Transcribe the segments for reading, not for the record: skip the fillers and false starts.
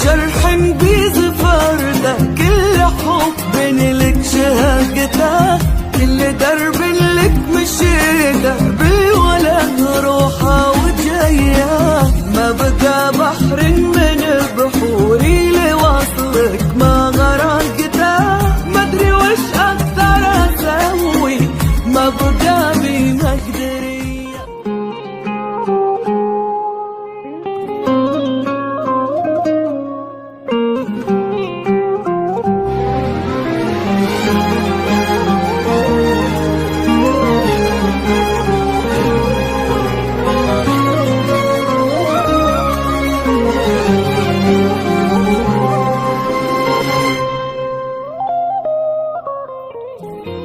جرح بزفرته، كل حب لك شهقته، كل درب لك مشيته، بالوله روحه وجايه. ما بقى بحر من بحوري لوصلك ما غرقته، ما ادري وش اقدر اسوي، ما بقى بي مقدري.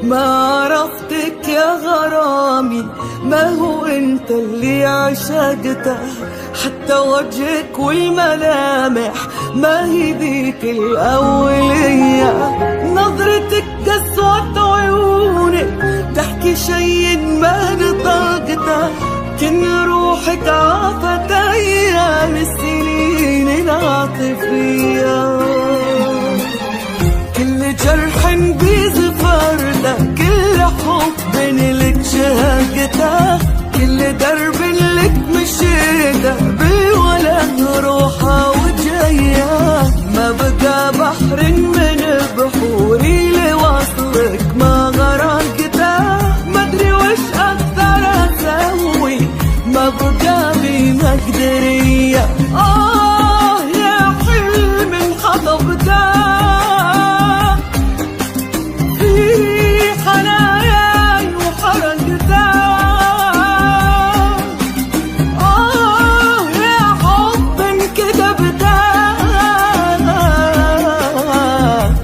ما عرفتك يا غرامي، ما هو انت اللي عشقته، حتى وجهك والملامح ما هي ذيك الأولية. نظرتك قسوة عيونك تحكي شي ما نطقته، كن روحك عافت أيام السنين العاطفية. كل جرح بزفرته، كل حب لك شهقته، كل درب لك مشيته، بالوله روحه وجايه. ما بقى بحر من بحوري لوصلك ما غرقته، ما ادري وش اقدر اسوي، ما بقى بي مقدريه. يا حلم انخطبته،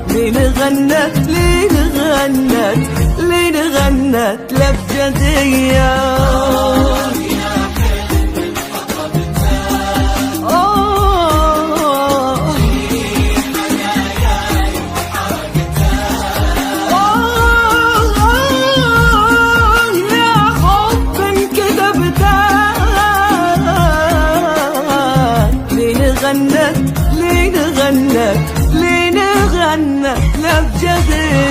لين غنت لبجدية. لين غنت لبجدية.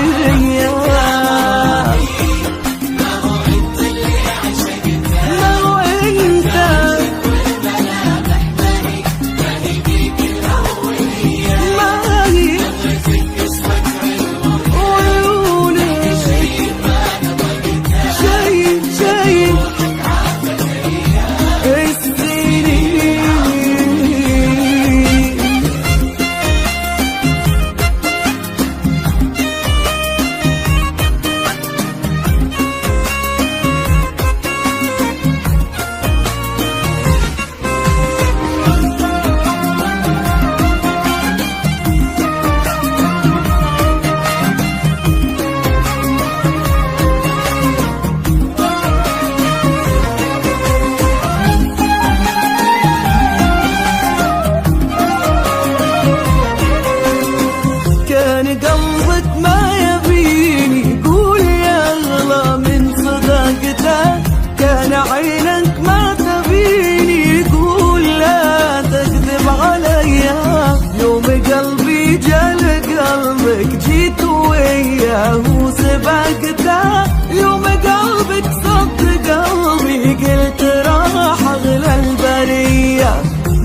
قلبك ما يبيني، قول يا أغلى من صداقته، كان عينك ما تبيني، قول لا تكذب عليا. يوم قلبي جال قلبك جيت وياه وسبقته، يوم قلبك صد قلبي قلت راح أغلى البرية.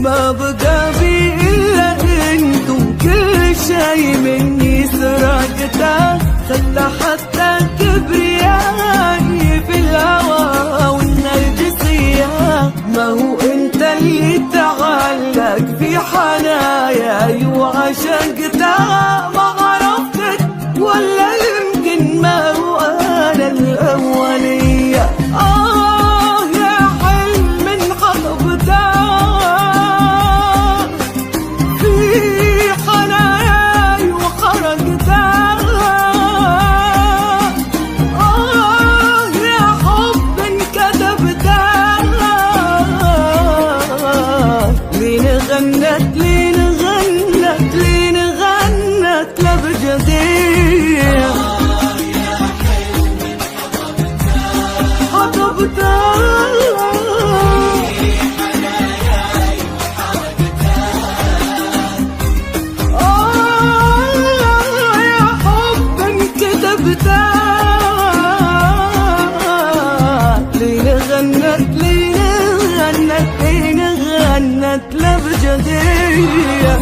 ما بقى بي إلا انتو، كل شي مني سرقته، خلى حتى كبريائي في الهوى والنرجسية. ما هو انت اللي تعلق في حناياي وعشقته، ما عرفتك ولا يمكن ما هو انا الاولية. يا حلم انخطبته، لين غنت لبجدية. الأبجدية.